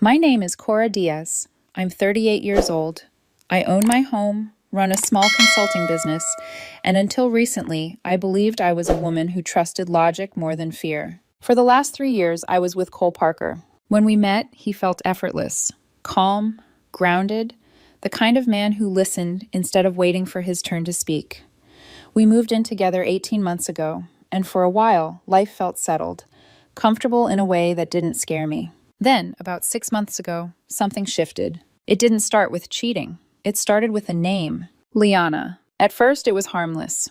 My name is Cora Diaz. I'm 38 years old. I own my home, run a small consulting business, and until recently, I believed I was a woman who trusted logic more than fear. For the last 3 years, I was with Cole Parker. When we met, he felt effortless, calm, grounded, the kind of man who listened instead of waiting for his turn to speak. We moved in together 18 months ago, and for a while, life felt settled, comfortable in a way that didn't scare me. Then, about 6 months ago, something shifted. It didn't start with cheating. It started with a name, Liana. At first, it was harmless.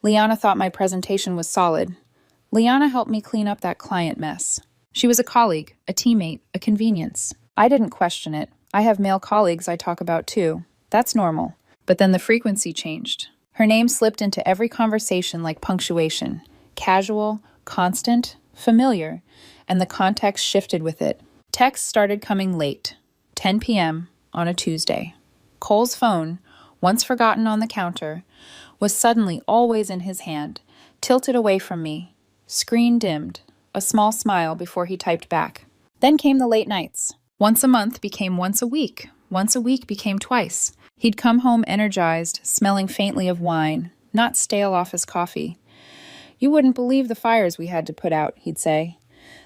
Liana thought my presentation was solid. Liana helped me clean up that client mess. She was a colleague, a teammate, a convenience. I didn't question it. I have male colleagues I talk about too. That's normal. But then the frequency changed. Her name slipped into every conversation like punctuation. Casual, constant, familiar, and the context shifted with it. Texts started coming late, 10 p.m. on a Tuesday. Cole's phone, once forgotten on the counter, was suddenly always in his hand, tilted away from me. Screen dimmed, a small smile before he typed back. Then came the late nights. Once a month became once a week. Once a week became twice. He'd come home energized, smelling faintly of wine, not stale office coffee. "You wouldn't believe the fires we had to put out," he'd say.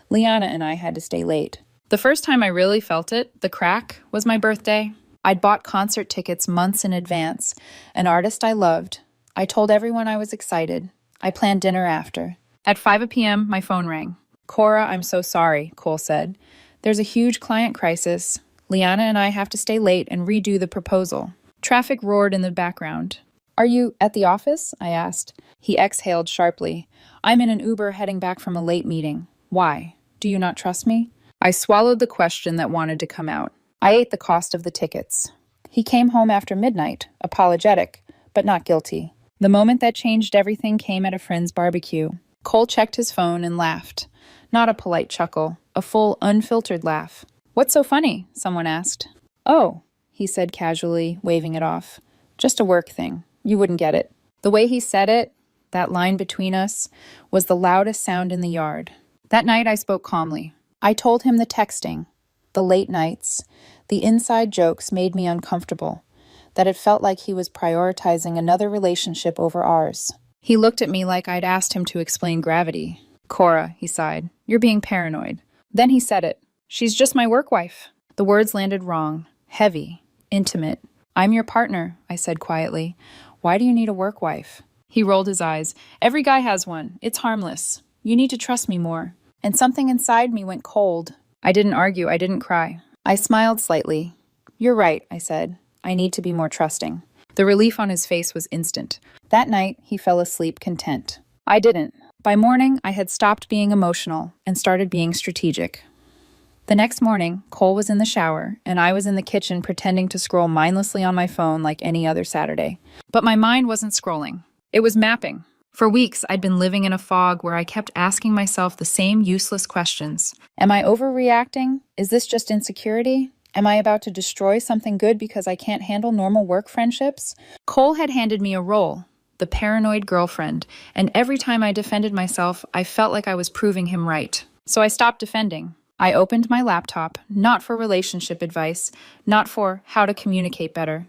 Liana and I had to stay late. The first time I really felt it, the crack, was my birthday. I'd bought concert tickets months in advance, an artist I loved. I told everyone I was excited. I planned dinner after. At 5 p.m., my phone rang. "Cora, I'm so sorry," Cole said. "There's a huge client crisis. Liana and I have to stay late and redo the proposal." Traffic roared in the background. "Are you at the office?" I asked. He exhaled sharply. "I'm in an Uber heading back from a late meeting." "Why? Do you not trust me?" I swallowed the question that wanted to come out. I ate the cost of the tickets. He came home after midnight, apologetic, but not guilty. The moment that changed everything came at a friend's barbecue. Cole checked his phone and laughed. Not a polite chuckle, a full, unfiltered laugh. "What's so funny?" someone asked. "Oh," he said casually, waving it off. "Just a work thing. You wouldn't get it." The way he said it, that line between us, was the loudest sound in the yard. That night I spoke calmly. I told him the texting, the late nights, the inside jokes made me uncomfortable, that it felt like he was prioritizing another relationship over ours. He looked at me like I'd asked him to explain gravity. "Cora," he sighed, "you're being paranoid." Then he said it. "She's just my work wife." The words landed wrong, heavy, intimate. "I'm your partner," I said quietly. "Why do you need a work wife?" He rolled his eyes. "Every guy has one. It's harmless. You need to trust me more." And something inside me went cold. I didn't argue. I didn't cry. I smiled slightly. "You're right," I said. "I need to be more trusting." The relief on his face was instant. That night, he fell asleep content. I didn't. By morning, I had stopped being emotional and started being strategic. The next morning, Cole was in the shower, and I was in the kitchen pretending to scroll mindlessly on my phone like any other Saturday. But my mind wasn't scrolling. It was mapping. For weeks, I'd been living in a fog where I kept asking myself the same useless questions. Am I overreacting? Is this just insecurity? Am I about to destroy something good because I can't handle normal work friendships? Cole had handed me a role, the paranoid girlfriend, and every time I defended myself, I felt like I was proving him right. So I stopped defending. I opened my laptop, not for relationship advice, not for how to communicate better,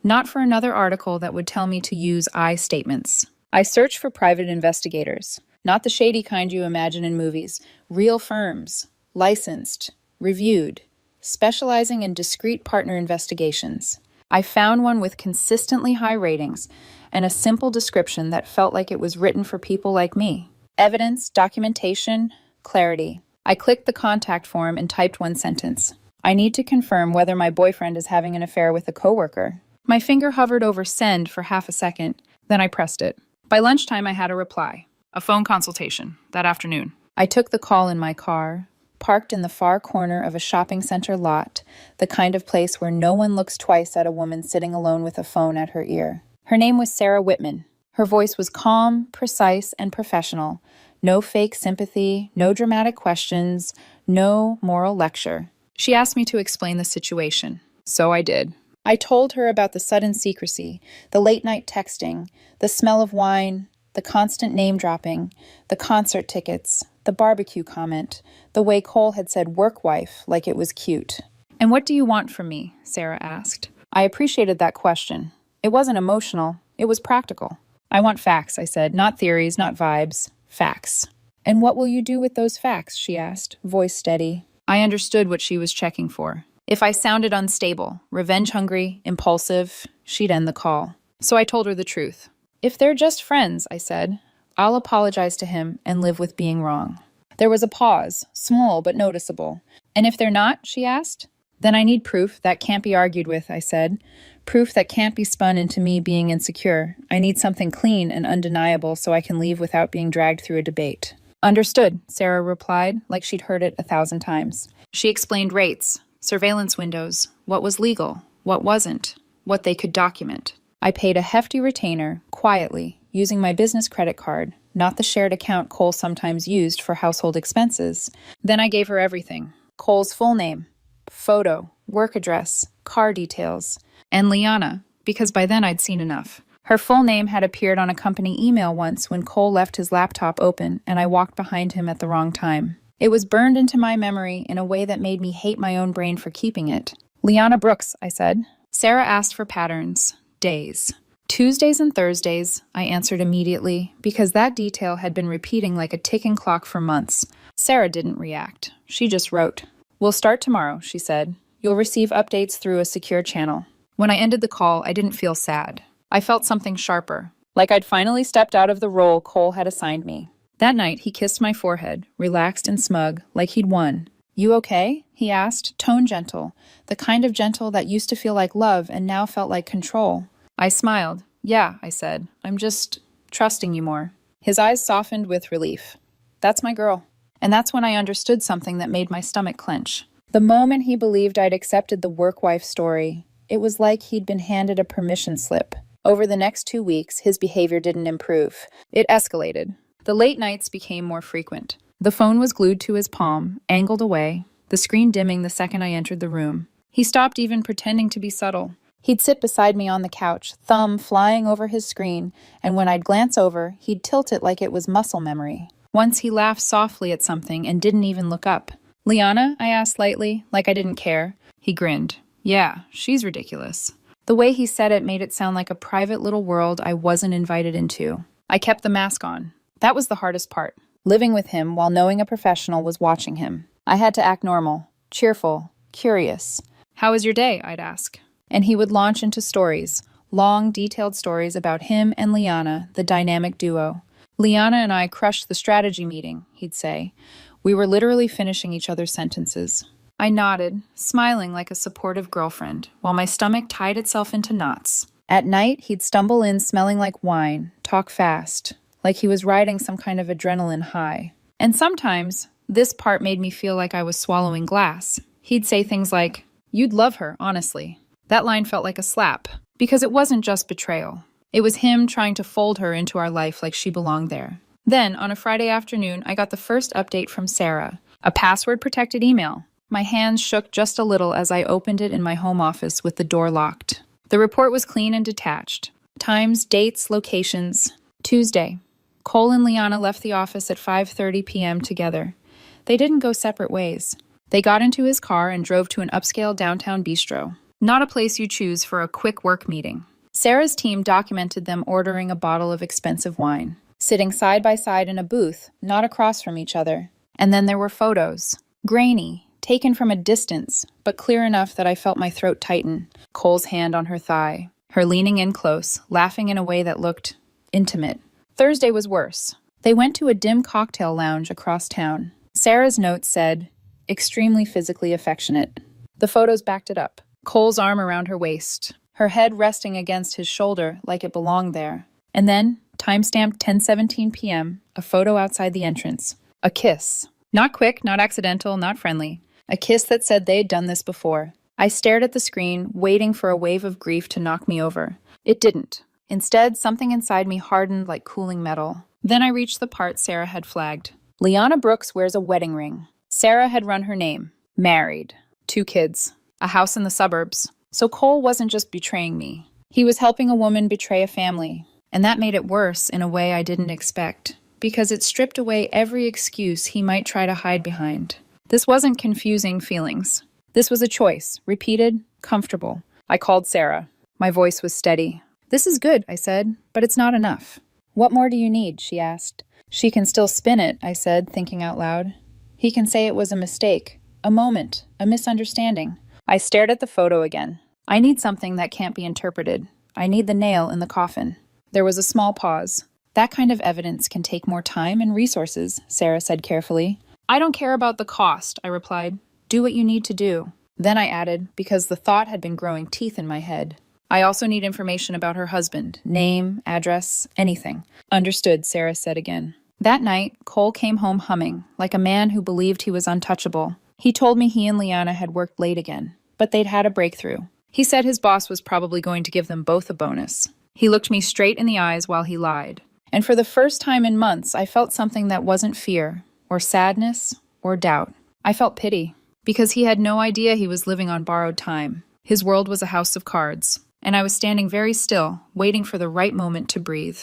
not for another article that would tell me to use I statements. I searched for private investigators, not the shady kind you imagine in movies, real firms, licensed, reviewed, specializing in discrete partner investigations. I found one with consistently high ratings and a simple description that felt like it was written for people like me. Evidence, documentation, clarity. I clicked the contact form and typed one sentence. "I need to confirm whether my boyfriend is having an affair with a coworker." My finger hovered over send for half a second, then I pressed it. By lunchtime, I had a reply. A phone consultation, that afternoon. I took the call in my car, parked in the far corner of a shopping center lot, the kind of place where no one looks twice at a woman sitting alone with a phone at her ear. Her name was Sarah Whitman. Her voice was calm, precise, and professional. No fake sympathy, no dramatic questions, no moral lecture. She asked me to explain the situation. So I did. I told her about the sudden secrecy, the late-night texting, the smell of wine, the constant name-dropping, the concert tickets, the barbecue comment, the way Cole had said work wife like it was cute. "And what do you want from me?" Sarah asked. I appreciated that question. It wasn't emotional, it was practical. "I want facts," I said, "not theories, not vibes. Facts." "And what will you do with those facts?" she asked, voice steady. I understood what she was checking for. If I sounded unstable, revenge-hungry, impulsive, she'd end the call. So I told her the truth. "If they're just friends," I said, "I'll apologize to him and live with being wrong." There was a pause, small but noticeable. "And if they're not?" she asked. "Then I need proof that can't be argued with," I said. "Proof that can't be spun into me being insecure. I need something clean and undeniable so I can leave without being dragged through a debate." "Understood," Sarah replied, like she'd heard it 1,000 times. She explained rates, surveillance windows, what was legal, what wasn't, what they could document. I paid a hefty retainer, quietly, using my business credit card, not the shared account Cole sometimes used for household expenses. Then I gave her everything. Cole's full name, photo, work address, car details, and Liana, because by then I'd seen enough. Her full name had appeared on a company email once when Cole left his laptop open and I walked behind him at the wrong time. It was burned into my memory in a way that made me hate my own brain for keeping it. "Liana Brooks," I said. Sarah asked for patterns, days. "Tuesdays and Thursdays," I answered immediately, because that detail had been repeating like a ticking clock for months. Sarah didn't react. She just wrote. "We'll start tomorrow," she said. "You'll receive updates through a secure channel." When I ended the call, I didn't feel sad. I felt something sharper, like I'd finally stepped out of the role Cole had assigned me. That night, he kissed my forehead, relaxed and smug, like he'd won. "You okay?" he asked, tone gentle, the kind of gentle that used to feel like love and now felt like control. I smiled. "Yeah," I said. "I'm just trusting you more." His eyes softened with relief. "That's my girl." And that's when I understood something that made my stomach clench. The moment he believed I'd accepted the work wife story, it was like he'd been handed a permission slip. Over the next 2 weeks, his behavior didn't improve. It escalated. The late nights became more frequent. The phone was glued to his palm, angled away, the screen dimming the second I entered the room. He stopped even pretending to be subtle. He'd sit beside me on the couch, thumb flying over his screen, and when I'd glance over, he'd tilt it like it was muscle memory. Once he laughed softly at something and didn't even look up. "Liana?" I asked lightly, like I didn't care. He grinned. "Yeah, she's ridiculous." The way he said it made it sound like a private little world I wasn't invited into. I kept the mask on. That was the hardest part. Living with him while knowing a professional was watching him. I had to act normal, cheerful, curious. "How was your day?" I'd ask. And he would launch into stories, long, detailed stories about him and Liana, the dynamic duo. "Liana and I crushed the strategy meeting," he'd say. We were literally finishing each other's sentences. I nodded, smiling like a supportive girlfriend, while my stomach tied itself into knots. At night, he'd stumble in smelling like wine, talk fast, like he was riding some kind of adrenaline high. And sometimes, this part made me feel like I was swallowing glass. He'd say things like, "You'd love her, honestly." That line felt like a slap, because it wasn't just betrayal. It was him trying to fold her into our life like she belonged there. Then, on a Friday afternoon, I got the first update from Sarah, a password-protected email. My hands shook just a little as I opened it in my home office with the door locked. The report was clean and detached. Times, dates, locations. Tuesday. Cole and Liana left the office at 5:30 p.m. together. They didn't go separate ways. They got into his car and drove to an upscale downtown bistro. Not a place you choose for a quick work meeting. Sarah's team documented them ordering a bottle of expensive wine, sitting side by side in a booth, not across from each other. And then there were photos. Grainy, taken from a distance, but clear enough that I felt my throat tighten. Cole's hand on her thigh, her leaning in close, laughing in a way that looked intimate. Thursday was worse. They went to a dim cocktail lounge across town. Sarah's note said, "Extremely physically affectionate." The photos backed it up. Cole's arm around her waist, her head resting against his shoulder like it belonged there. And then, timestamped 10:17 p.m., a photo outside the entrance. A kiss. Not quick, not accidental, not friendly. A kiss that said they'd done this before. I stared at the screen, waiting for a wave of grief to knock me over. It didn't. Instead, something inside me hardened like cooling metal. Then I reached the part Sarah had flagged. Liana Brooks wears a wedding ring. Sarah had run her name. Married. 2 kids. A house in the suburbs. So Cole wasn't just betraying me. He was helping a woman betray a family. And that made it worse in a way I didn't expect. because it stripped away every excuse he might try to hide behind. This wasn't confusing feelings. This was a choice, repeated, comfortable. I called Sarah. My voice was steady. "This is good," I said, "but it's not enough." "What more do you need?" she asked. "She can still spin it," I said, thinking out loud. "He can say it was a mistake, a moment, a misunderstanding." I stared at the photo again. I need something that can't be interpreted. I need the nail in the coffin. There was a small pause. "That kind of evidence can take more time and resources," Sarah said carefully. "I don't care about the cost," I replied. "Do what you need to do." Then I added, because the thought had been growing teeth in my head, "I also need information about her husband, name, address, anything." "Understood," Sarah said again. That night, Cole came home humming, like a man who believed he was untouchable. He told me he and Liana had worked late again, but they'd had a breakthrough. He said his boss was probably going to give them both a bonus. He looked me straight in the eyes while he lied. And for the first time in months, I felt something that wasn't fear, or sadness, or doubt. I felt pity, because he had no idea he was living on borrowed time. His world was a house of cards, and I was standing very still, waiting for the right moment to breathe.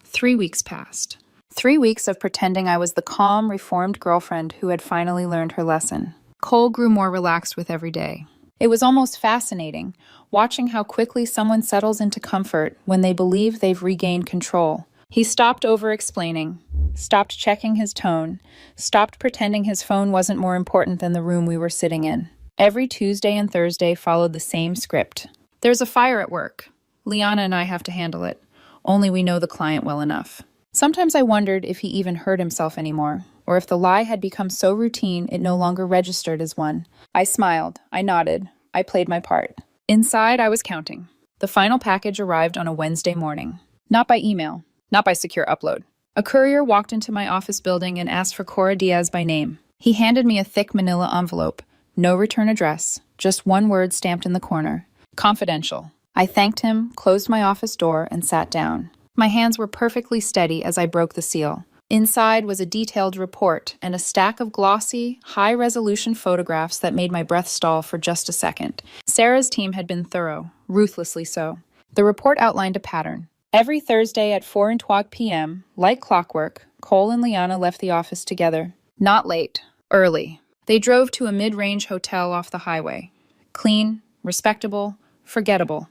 3 weeks passed. 3 weeks of pretending I was the calm, reformed girlfriend who had finally learned her lesson. Cole grew more relaxed with every day. It was almost fascinating, watching how quickly someone settles into comfort when they believe they've regained control. He stopped over-explaining, stopped checking his tone, stopped pretending his phone wasn't more important than the room we were sitting in. Every Tuesday and Thursday followed the same script. "There's a fire at work. Liana and I have to handle it. Only we know the client well enough." Sometimes I wondered if he even heard himself anymore, or if the lie had become so routine it no longer registered as one. I smiled. I nodded. I played my part. Inside, I was counting. The final package arrived on a Wednesday morning. Not by email. Not by secure upload. A courier walked into my office building and asked for Cora Diaz by name. He handed me a thick manila envelope. No return address. Just one word stamped in the corner. Confidential. I thanked him, closed my office door, and sat down. My hands were perfectly steady as I broke the seal. Inside was a detailed report and a stack of glossy, high-resolution photographs that made my breath stall for just a second. Sarah's team had been thorough, ruthlessly so. The report outlined a pattern. Every Thursday at 4:20 p.m., like clockwork, Cole and Liana left the office together. Not late, early. They drove to a mid-range hotel off the highway. Clean, respectable, forgettable.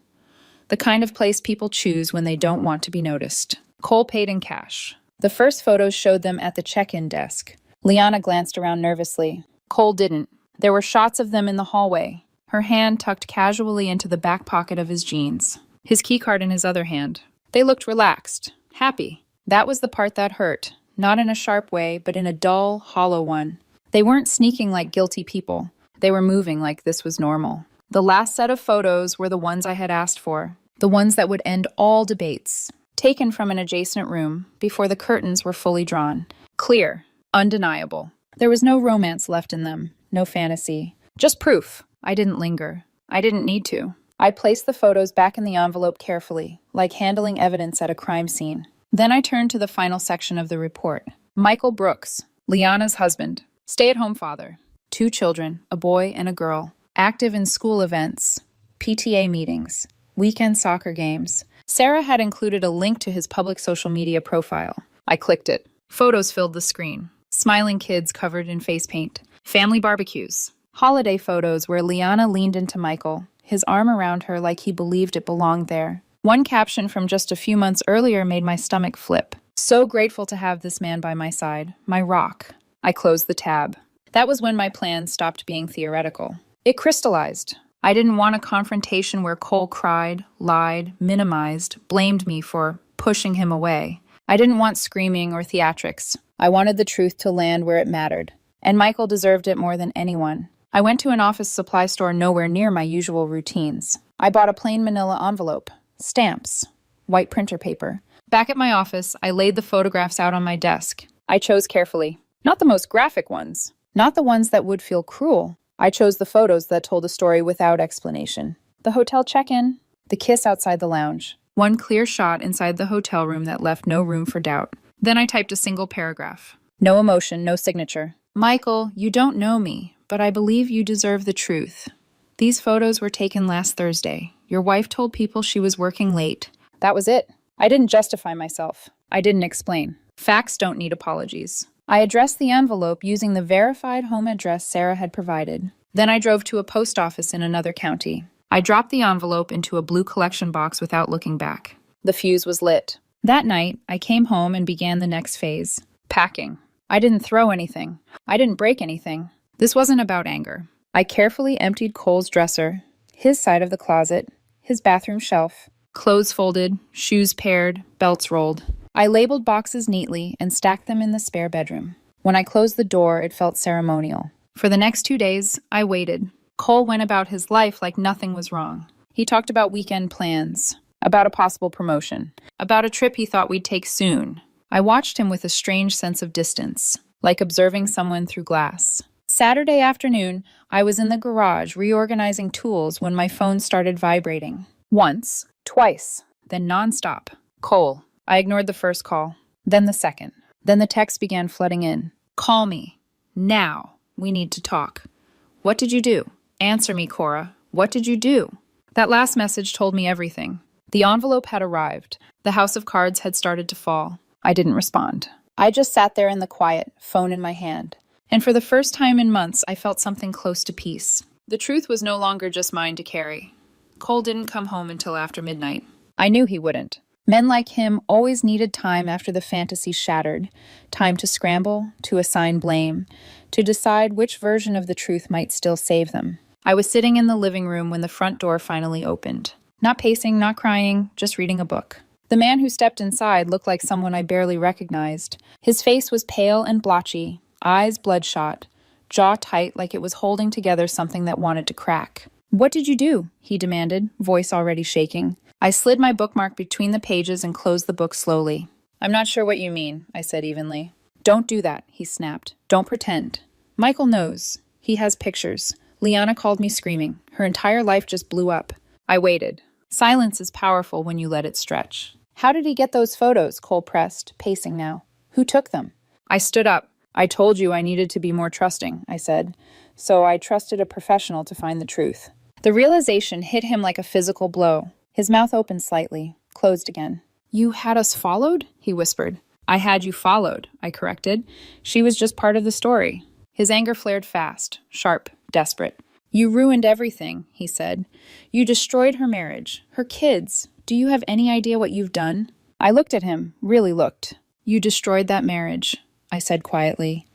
The kind of place people choose when they don't want to be noticed. Cole paid in cash. The first photos showed them at the check-in desk. Liana glanced around nervously. Cole didn't. There were shots of them in the hallway, her hand tucked casually into the back pocket of his jeans, his keycard in his other hand. They looked relaxed, happy. That was the part that hurt, not in a sharp way, but in a dull, hollow one. They weren't sneaking like guilty people. They were moving like this was normal. The last set of photos were the ones I had asked for, the ones that would end all debates, taken from an adjacent room before the curtains were fully drawn. Clear, undeniable. There was no romance left in them, no fantasy. Just proof. I didn't linger. I didn't need to. I placed the photos back in the envelope carefully, like handling evidence at a crime scene. Then I turned to the final section of the report. Michael Brooks, Liana's husband, stay-at-home father, 2 children, a boy and a girl, active in school events, PTA meetings, weekend soccer games. Sarah had included a link to his public social media profile. I clicked it. Photos filled the screen. Smiling kids covered in face paint. Family barbecues. Holiday photos where Liana leaned into Michael, his arm around her like he believed it belonged there. One caption from just a few months earlier made my stomach flip. So grateful to have this man by my side, my rock. I closed the tab. That was when my plan stopped being theoretical. It crystallized. I didn't want a confrontation where Cole cried, lied, minimized, blamed me for pushing him away. I didn't want screaming or theatrics. I wanted the truth to land where it mattered. And Michael deserved it more than anyone. I went to an office supply store nowhere near my usual routines. I bought a plain manila envelope, stamps, white printer paper. Back at my office, I laid the photographs out on my desk. I chose carefully. Not the most graphic ones. Not the ones that would feel cruel. I chose the photos that told a story without explanation. The hotel check-in, the kiss outside the lounge. One clear shot inside the hotel room that left no room for doubt. Then I typed a single paragraph. No emotion, no signature. Michael, you don't know me, but I believe you deserve the truth. These photos were taken last Thursday. Your wife told people she was working late. That was it. I didn't justify myself. I didn't explain. Facts don't need apologies. I addressed the envelope using the verified home address Sarah had provided. Then I drove to a post office in another county. I dropped the envelope into a blue collection box without looking back. The fuse was lit. That night, I came home and began the next phase. Packing. I didn't throw anything. I didn't break anything. This wasn't about anger. I carefully emptied Cole's dresser, his side of the closet, his bathroom shelf, clothes folded, shoes paired, belts rolled. I labeled boxes neatly and stacked them in the spare bedroom. When I closed the door, it felt ceremonial. For the next 2 days, I waited. Cole went about his life like nothing was wrong. He talked about weekend plans, about a possible promotion, about a trip he thought we'd take soon. I watched him with a strange sense of distance, like observing someone through glass. Saturday afternoon, I was in the garage reorganizing tools when my phone started vibrating. Once, twice, then nonstop. Cole. I ignored the first call, then the second. Then the text began flooding in. Call me. Now. We need to talk. What did you do? Answer me, Cora. What did you do? That last message told me everything. The envelope had arrived. The house of cards had started to fall. I didn't respond. I just sat there in the quiet, phone in my hand. And for the first time in months, I felt something close to peace. The truth was no longer just mine to carry. Cole didn't come home until after midnight. I knew he wouldn't. Men like him always needed time after the fantasy shattered, time to scramble, to assign blame, to decide which version of the truth might still save them. I was sitting in the living room when the front door finally opened. Not pacing, not crying, just reading a book. The man who stepped inside looked like someone I barely recognized. His face was pale and blotchy, eyes bloodshot, jaw tight like it was holding together something that wanted to crack. What did you do? He demanded, voice already shaking. I slid my bookmark between the pages and closed the book slowly. I'm not sure what you mean, I said evenly. Don't do that, he snapped. Don't pretend. Michael knows. He has pictures. Liana called me screaming. Her entire life just blew up. I waited. Silence is powerful when you let it stretch. How did he get those photos? Cole pressed, pacing now. Who took them? I stood up. I told you I needed to be more trusting, I said. So I trusted a professional to find the truth. The realization hit him like a physical blow. His mouth opened slightly, closed again. You had us followed? He whispered. I had you followed, I corrected. She was just part of the story. His anger flared fast, sharp, desperate. You ruined everything, he said. You destroyed her marriage, her kids. Do you have any idea what you've done? I looked at him, really looked. You destroyed that marriage, I said quietly.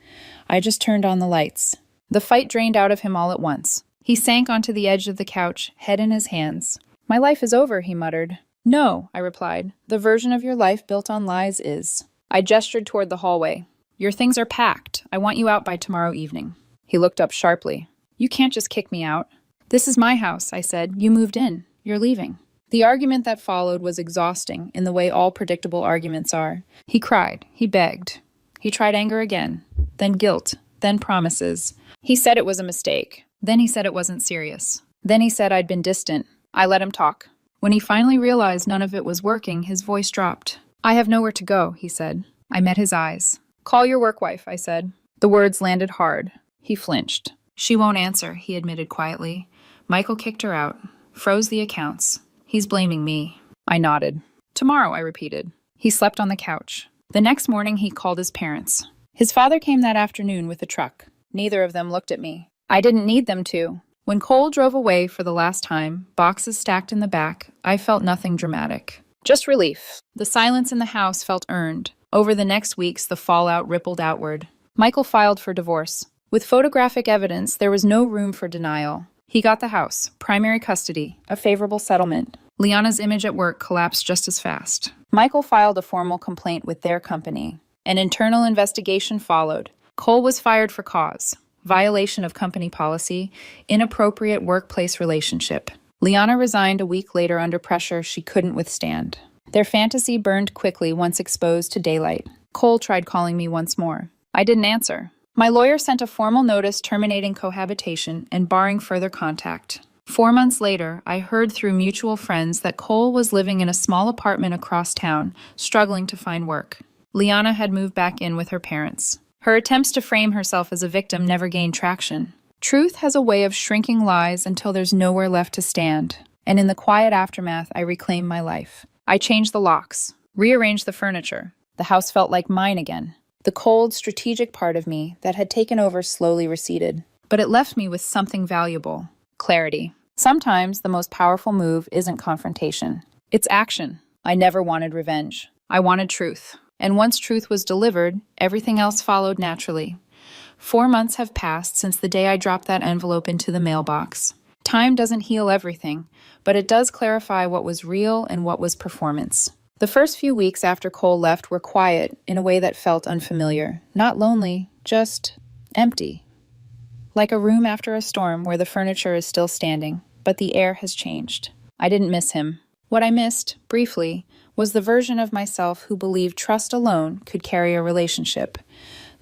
I just turned on the lights. The fight drained out of him all at once. He sank onto the edge of the couch, head in his hands. My life is over, he muttered. No, I replied. The version of your life built on lies is. I gestured toward the hallway. Your things are packed. I want you out by tomorrow evening. He looked up sharply. You can't just kick me out. This is my house, I said. You moved in. You're leaving. The argument that followed was exhausting in the way all predictable arguments are. He cried. He begged. He tried anger again. Then guilt. Then promises. He said it was a mistake. Then he said it wasn't serious. Then he said I'd been distant. I let him talk. When he finally realized none of it was working, his voice dropped. I have nowhere to go, he said. I met his eyes. Call your work wife, I said. The words landed hard. He flinched. She won't answer, he admitted quietly. Michael kicked her out. Froze the accounts. He's blaming me. I nodded. Tomorrow, I repeated. He slept on the couch. The next morning, he called his parents. His father came that afternoon with a truck. Neither of them looked at me. I didn't need them to. When Cole drove away for the last time, boxes stacked in the back, I felt nothing dramatic. Just relief. The silence in the house felt earned. Over the next weeks, the fallout rippled outward. Michael filed for divorce. With photographic evidence, there was no room for denial. He got the house, primary custody, a favorable settlement. Liana's image at work collapsed just as fast. Michael filed a formal complaint with their company. An internal investigation followed. Cole was fired for cause. Violation of company policy, inappropriate workplace relationship. Liana resigned a week later under pressure she couldn't withstand. Their fantasy burned quickly once exposed to daylight. Cole tried calling me once more. I didn't answer. My lawyer sent a formal notice terminating cohabitation and barring further contact. 4 months later, I heard through mutual friends that Cole was living in a small apartment across town, struggling to find work. Liana had moved back in with her parents. Her attempts to frame herself as a victim never gained traction. Truth has a way of shrinking lies until there's nowhere left to stand. And in the quiet aftermath, I reclaimed my life. I changed the locks, rearranged the furniture, The house felt like mine again. The cold, strategic part of me that had taken over slowly receded. But it left me with something valuable: clarity. Sometimes the most powerful move isn't confrontation, it's action. I never wanted revenge. I wanted truth. And once truth was delivered, everything else followed naturally. 4 months have passed since the day I dropped that envelope into the mailbox. Time doesn't heal everything, but it does clarify what was real and what was performance. The first few weeks after Cole left were quiet in a way that felt unfamiliar. Not lonely, just empty. Like a room after a storm where the furniture is still standing, but the air has changed. I didn't miss him. What I missed, briefly, was the version of myself who believed trust alone could carry a relationship.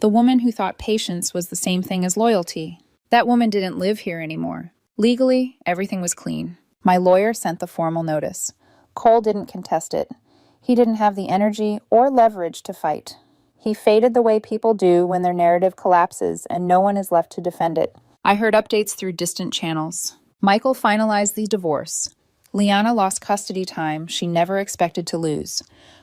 The woman who thought patience was the same thing as loyalty. That woman didn't live here anymore. Legally, everything was clean. My lawyer sent the formal notice. Cole didn't contest it. He didn't have the energy or leverage to fight. He faded the way people do when their narrative collapses and no one is left to defend it. I heard updates through distant channels. Michael finalized the divorce. Liana lost custody time she never expected to lose.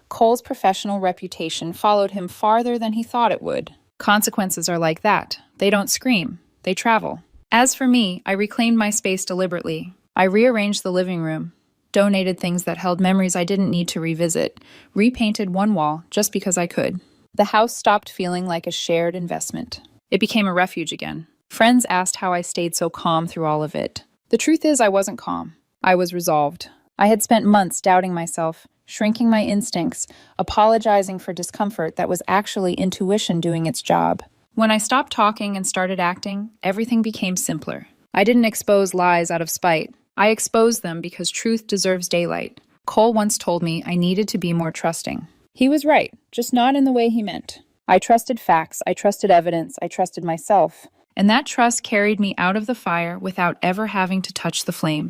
Cole's professional reputation followed him farther than he thought it would. Consequences are like that. They don't scream. They travel. As for me, I reclaimed my space deliberately. I rearranged the living room, donated things that held memories I didn't need to revisit, repainted one wall just because I could. The house stopped feeling like a shared investment. It became a refuge again. Friends asked how I stayed so calm through all of it. The truth is, I wasn't calm. I was resolved. I had spent months doubting myself, shrinking my instincts, apologizing for discomfort that was actually intuition doing its job. When I stopped talking and started acting, everything became simpler. I didn't expose lies out of spite. I exposed them because truth deserves daylight. Cole once told me I needed to be more trusting. He was right, just not in the way he meant. I trusted facts, I trusted evidence, I trusted myself. And that trust carried me out of the fire without ever having to touch the flames.